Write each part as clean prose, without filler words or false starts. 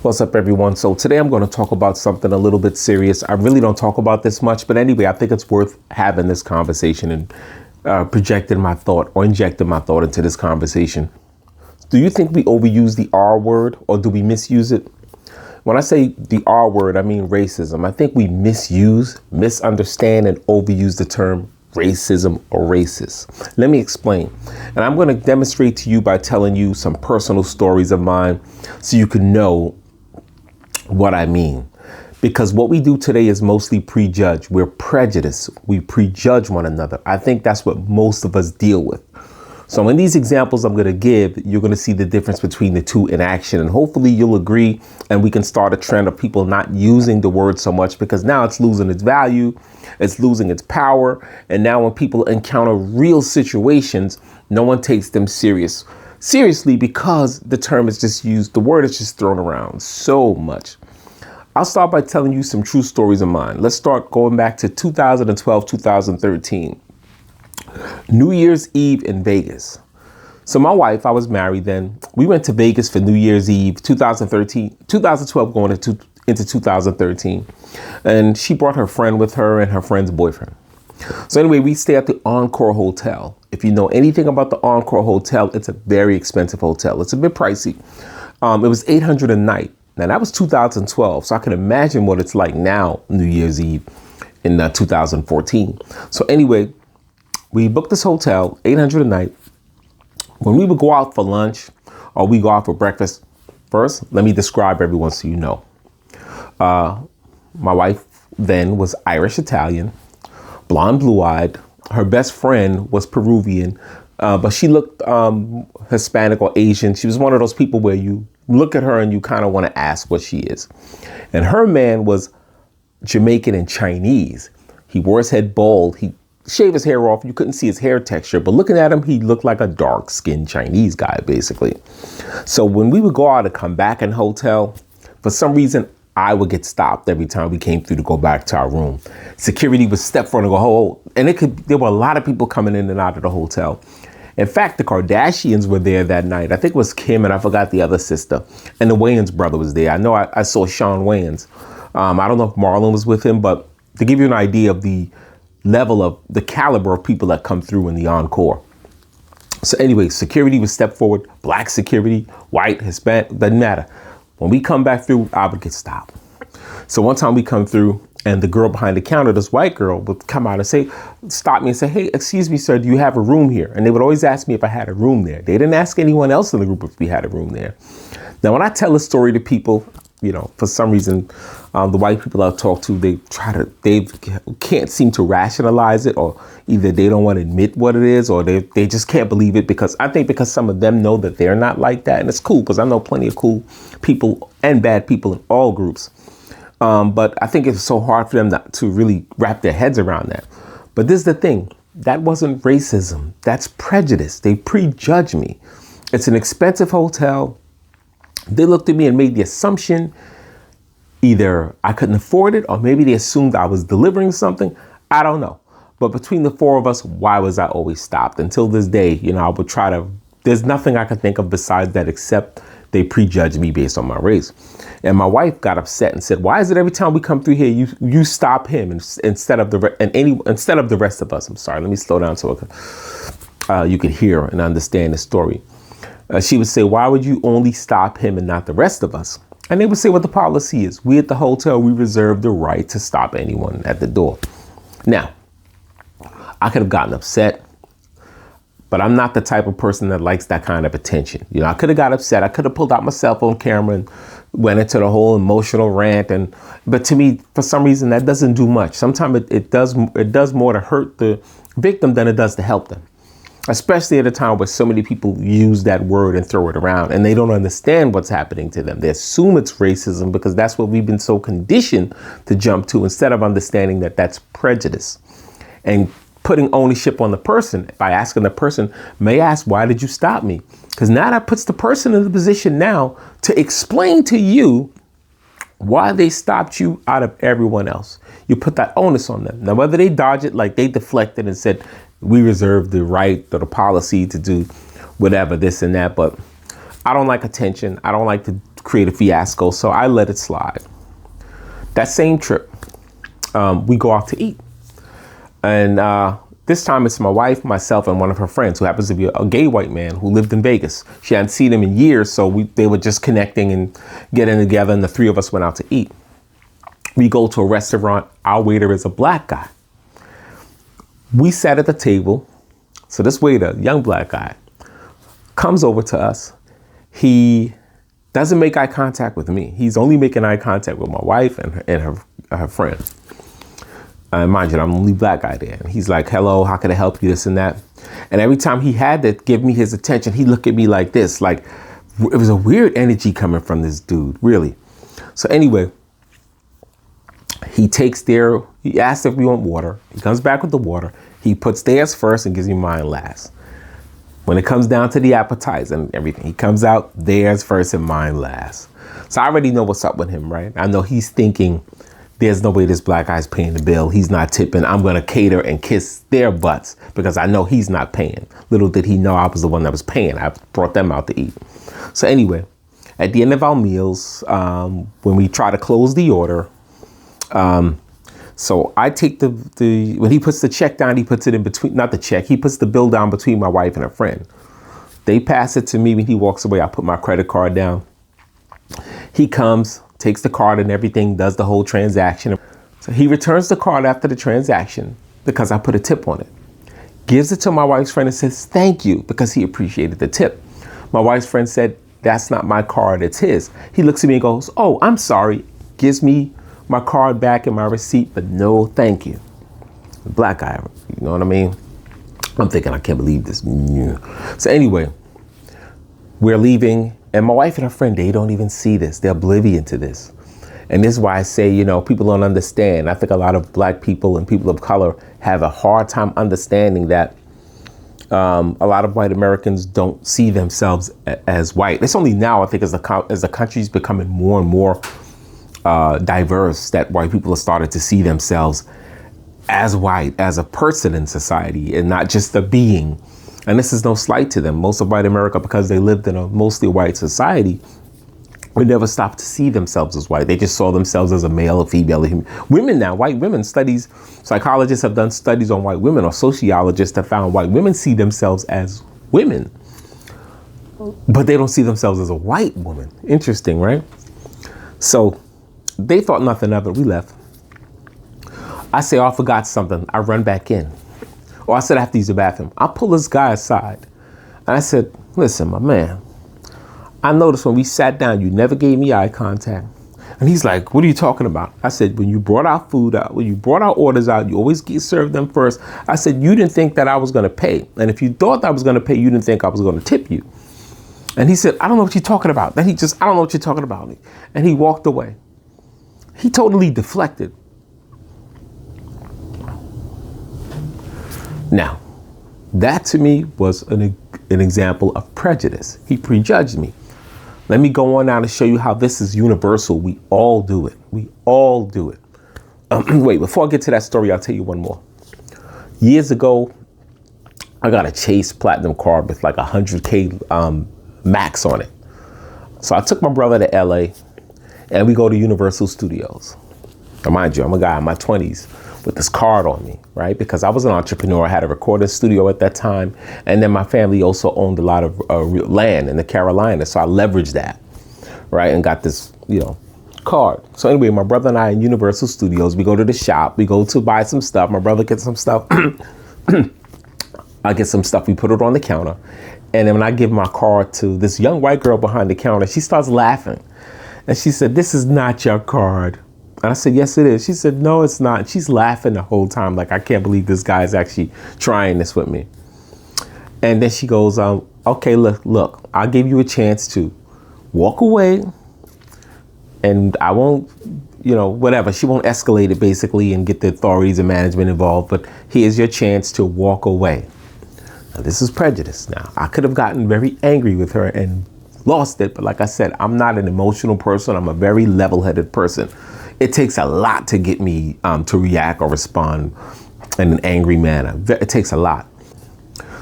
What's up, everyone? So today I'm going to talk about something a little bit serious. I really don't talk about this much, but anyway, I think it's worth having this conversation and projecting my thought or injecting my thought into this conversation. Do you think we overuse the R word, or do we misuse it? When I say the R word, I mean racism. I think we misuse, misunderstand, and overuse the term racism or racist. Let me explain. And I'm going to demonstrate to you by telling you some personal stories of mine so you can know what I mean. Because what we do today is mostly prejudge. We're prejudiced. We prejudge one another. I think that's what most of us deal with. So in these examples I'm going to give, you're going to see the difference between the two in action. And hopefully you'll agree and we can start a trend of people not using the word so much, because now it's losing its value. It's losing its power. And now when people encounter real situations, no one takes them seriously because the term is just used. The word is just thrown around so much. I'll start by telling you some true stories of mine. Let's start going back to 2012, 2013. New Year's Eve in Vegas. So my wife, I was married then. We went to Vegas for New Year's Eve, 2012 going into 2013. And she brought her friend with her and her friend's boyfriend. So anyway, we stay at the Encore Hotel. If you know anything about the Encore Hotel, it's a very expensive hotel. It's a bit pricey. It was $800 a night. Now that was 2012. So I can imagine what it's like now, New Year's Eve in 2014. So anyway, we booked this hotel, $800 a night. When we would go out for lunch or we go out for breakfast, first, let me describe everyone so you know. My wife then was Irish Italian, blonde, blue-eyed. Her best friend was Peruvian, but she looked Hispanic or Asian. She was one of those people where you look at her and you kind of want to ask what she is. And her man was Jamaican and Chinese. He wore his head bald. He shaved his hair off. You couldn't see his hair texture, but looking at him, he looked like a dark-skinned Chinese guy, basically. So when we would go out and come back in the hotel, for some reason, I would get stopped every time we came through to go back to our room. Security would step forward and go, oh, and there were a lot of people coming in and out of the hotel. In fact, the Kardashians were there that night. I think it was Kim and I forgot the other sister. And the Wayans brother was there. I know I saw Sean Wayans. I don't know if Marlon was with him, but to give you an idea of the level of the caliber of people that come through in the Encore. So anyway, security would step forward, black security, white, Hispanic, doesn't matter. When we come back through, I would get stopped. So one time we come through and the girl behind the counter, this white girl, would come out and stop me and say, hey, excuse me, sir, do you have a room here? And they would always ask me if I had a room there. They didn't ask anyone else in the group if we had a room there. Now, when I tell a story to people, you know, for some reason, the white people I've talked to, they can't seem to rationalize it, or either they don't want to admit what it is, or they just can't believe it, because some of them know that they're not like that. And it's cool, because I know plenty of cool people and bad people in all groups. But I think it's so hard for them to really wrap their heads around that. But this is the thing. That wasn't racism. That's prejudice. They prejudge me. It's an expensive hotel. They looked at me and made the assumption either I couldn't afford it, or maybe they assumed I was delivering something. I don't know. But between the four of us, why was I always stopped? Until this day, you know, I would there's nothing I could think of besides that, except they prejudge me based on my race. And my wife got upset and said, why is it every time we come through here, you stop him instead of the rest of us? I'm sorry, let me slow down so you could hear and understand the story. She would say, why would you only stop him and not the rest of us? And they would say what the policy is. We at the hotel, we reserve the right to stop anyone at the door. Now, I could have gotten upset, but I'm not the type of person that likes that kind of attention. You know, I could have got upset. I could have pulled out my cell phone camera and went into the whole emotional rant. But to me, for some reason, that doesn't do much. Sometimes it does more to hurt the victim than it does to help them. Especially at a time where so many people use that word and throw it around, and they don't understand what's happening to them. They assume it's racism because that's what we've been so conditioned to jump to, instead of understanding that that's prejudice and putting ownership on the person by asking the person, may I ask, why did you stop me? Because now that puts the person in the position now to explain to you why they stopped you out of everyone else. You put that onus on them. Now, whether they dodge it, like they deflected and said, we reserve the right or the policy to do whatever, this and that. But I don't like attention. I don't like to create a fiasco, so I let it slide. That same trip, we go out to eat. And this time it's my wife, myself, and one of her friends who happens to be a gay white man who lived in Vegas. She hadn't seen him in years, so they were just connecting and getting together, and the three of us went out to eat. We go to a restaurant. Our waiter is a black guy. We sat at the table. So this waiter, young black guy, comes over to us. He doesn't make eye contact with me. He's only making eye contact with my wife and her friend. Mind you, I'm the only black guy there. And he's like, hello, how can I help you, this and that. And every time he had to give me his attention, he looked at me like this. Like, it was a weird energy coming from this dude, really. So anyway, he asks if we want water. He comes back with the water. He puts theirs first and gives me mine last. When it comes down to the appetizer and everything, he comes out theirs first and mine last. So I already know what's up with him, right? I know he's thinking, there's no way this black guy's paying the bill. He's not tipping. I'm going to cater and kiss their butts because I know he's not paying. Little did he know I was the one that was paying. I brought them out to eat. So anyway, at the end of our meals, when we try to close the order, so I take when he puts the check down, he puts it in between, not the check, he puts the bill down between my wife and her friend. They pass it to me. When he walks away, I put my credit card down. He comes, takes the card and everything, does the whole transaction. So he returns the card after the transaction because I put a tip on it. Gives it to my wife's friend and says, thank you, because he appreciated the tip. My wife's friend said, that's not my card, it's his. He looks at me and goes, oh, I'm sorry. Gives me my card back and my receipt, but no, thank you. The black guy, you know what I mean? I'm thinking, I can't believe this. So anyway, we're leaving. And my wife and her friend, they don't even see this. They're oblivious to this. And this is why I say, people don't understand. I think a lot of black people and people of color have a hard time understanding that a lot of white Americans don't see themselves as white. It's only now, I think, as the country's becoming more and more diverse, that white people have started to see themselves as white, as a person in society, and not just a being. And this is no slight to them. Most of white America, because they lived in a mostly white society, would never stop to see themselves as white. They just saw themselves as a male or female. Women now, white women, psychologists have done studies on white women, or sociologists have found white women see themselves as women, but they don't see themselves as a white woman. Interesting, right? So they thought nothing of it. We left. I say, oh, I forgot something. I run back in. Or I said, I have to use the bathroom. I pull this guy aside and I said, listen, my man, I noticed when we sat down, you never gave me eye contact. And he's like, what are you talking about? I said, when you brought our food out, when you brought our orders out, you always serve them first. I said, you didn't think that I was going to pay. And if you thought I was going to pay, you didn't think I was going to tip you. And he said, I don't know what you're talking about. Then I don't know what you're talking about. And he walked away. He totally deflected. Now, that to me was an example of prejudice. He prejudged me. Let me go on now to show you how this is universal. We all do it. We all do it. Wait, before I get to that story, I'll tell you one more. Years ago, I got a Chase Platinum card with like 100K max on it. So I took my brother to LA and we go to Universal Studios. Now, mind you, I'm a guy in my 20s with this card on me, right? Because I was an entrepreneur. I had a recording studio at that time. And then my family also owned a lot of land in the Carolinas. So I leveraged that, right? And got this, card. So anyway, my brother and I in Universal Studios, we go to the shop, we go to buy some stuff. My brother gets some stuff. I get some stuff. We put it on the counter. And then when I give my card to this young white girl behind the counter, she starts laughing. And she said, this is not your card. And I said, yes, it is. She said, no, it's not. And she's laughing the whole time. Like, I can't believe this guy is actually trying this with me. And then she goes, okay, look, I'll give you a chance to walk away and I won't, whatever. She won't escalate it basically and get the authorities and management involved. But here's your chance to walk away. Now, this is prejudice. Now, I could have gotten very angry with her and lost it. But like I said, I'm not an emotional person. I'm a very level-headed person. It takes a lot to get me to react or respond in an angry manner. It takes a lot.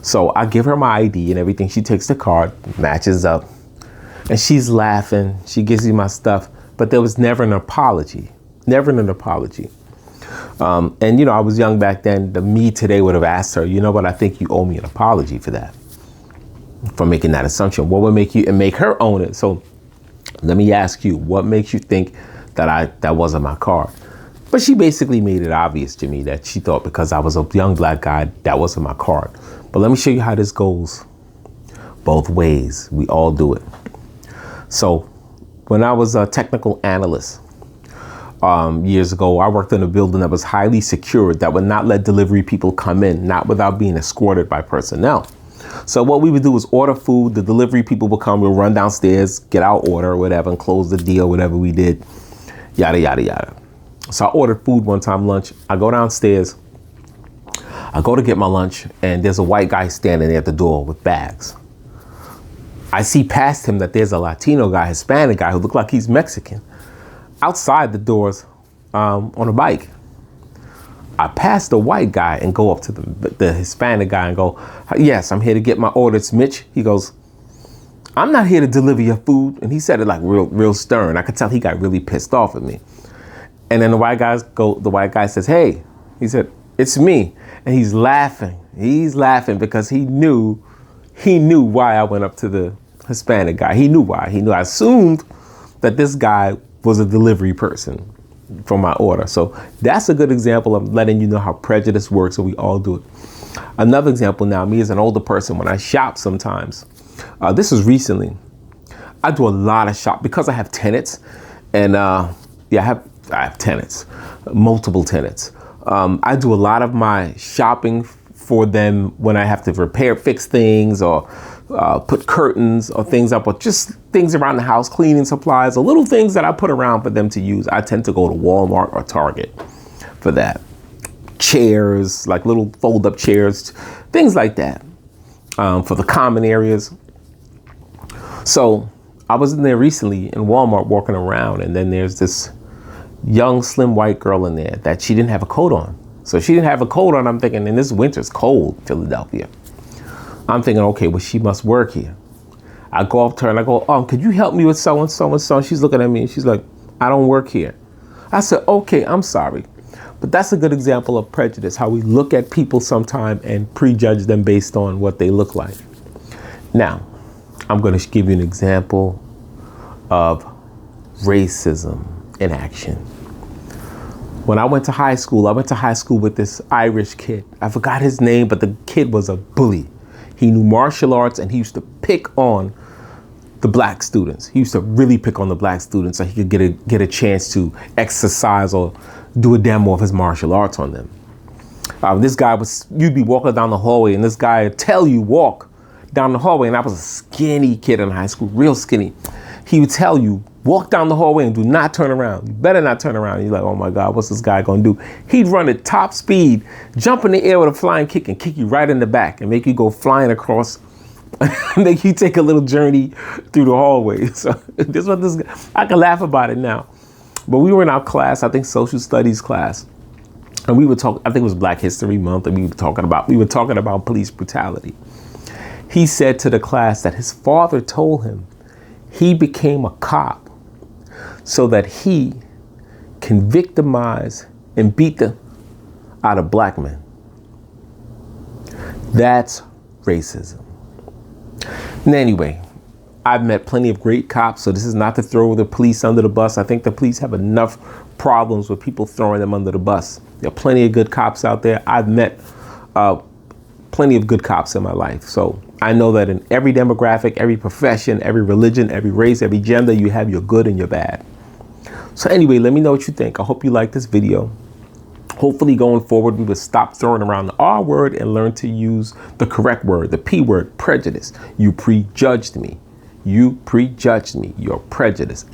So I give her my ID and everything. She takes the card, matches up. And she's laughing. She gives me my stuff. But there was never an apology. Never an apology. And, you know, I was young back then. The me today would have asked her, you know what, I think you owe me an apology for that. For making that assumption. What would make you, and make her own it? So let me ask you, what makes you think that wasn't my card? But she basically made it obvious to me that she thought because I was a young black guy, that wasn't my card. But let me show you how this goes both ways. We all do it. So when I was a technical analyst years ago, I worked in a building that was highly secured, that would not let delivery people come in, not without being escorted by personnel. So what we would do is order food. The delivery people would come, we'll run downstairs, get our order or whatever, and close the deal, whatever we did, yada, yada, yada. So I ordered food one time, lunch. I go downstairs. I go to get my lunch, and there's a white guy standing there at the door with bags. I see past him that there's a Latino guy, Hispanic guy, who looked like he's Mexican, outside the doors on a bike. I pass the white guy and go up to the Hispanic guy and go, yes, I'm here to get my order. It's Mitch. He goes, I'm not here to deliver your food. And he said it like real stern. I could tell he got really pissed off at me. And then the white guy says, hey, he said, it's me. And he's laughing. He's laughing because he knew why I went up to the Hispanic guy. He knew why. I assumed that this guy was a delivery person for my order. So that's a good example of letting you know how prejudice works, and we all do it. Another example now, me as an older person, when I shop sometimes, this was recently, I do a lot of shop because I have tenants, and I have tenants, multiple tenants. I do a lot of my shopping for them when I have to fix things, or put curtains or things up, or just things around the house, cleaning supplies, or little things that I put around for them to use. I tend to go to Walmart or Target for that. Chairs, like little fold-up chairs, things like that, for the common areas. So I was in there recently in Walmart walking around, and then there's this young, slim white girl in there that she didn't have a coat on. So she didn't have a coat on. I'm thinking, and this winter's cold, Philadelphia. I'm thinking, okay, well, she must work here. I go up to her and I go, could you help me with so and so and so? She's looking at me and she's like, I don't work here. I said, okay, I'm sorry. But that's a good example of prejudice, how we look at people sometime and prejudge them based on what they look like. Now, I'm going to give you an example of racism in action. When I went to high school with this Irish kid. I forgot his name, but the kid was a bully. He knew martial arts, and he used to pick on the black students. He used to really pick on the black students so he could get a chance to exercise or do a demo of his martial arts on them. This guy you'd be walking down the hallway, and this guy would tell you walk down the hallway, and I was a skinny kid in high school, real skinny. He would tell you, walk down the hallway and do not turn around. You better not turn around. And you're like, oh my God, what's this guy gonna do? He'd run at top speed, jump in the air with a flying kick and kick you right in the back and make you go flying across, make you take a little journey through the hallway. So this is what this guy, I can laugh about it now. But we were in our class, I think social studies class, and we would talk, I think it was Black History Month, and we were talking about police brutality. He said to the class that his father told him he became a cop so that he can victimize and beat the out of black men. That's racism. And anyway, I've met plenty of great cops, so this is not to throw the police under the bus. I think the police have enough problems with people throwing them under the bus. There are plenty of good cops out there. I've met plenty of good cops in my life. So I know that in every demographic, every profession, every religion, every race, every gender, you have your good and your bad. So anyway, let me know what you think. I hope you like this video. Hopefully going forward, we will stop throwing around the R word and learn to use the correct word, the P word, prejudice. You prejudged me. You prejudged me. You're prejudiced.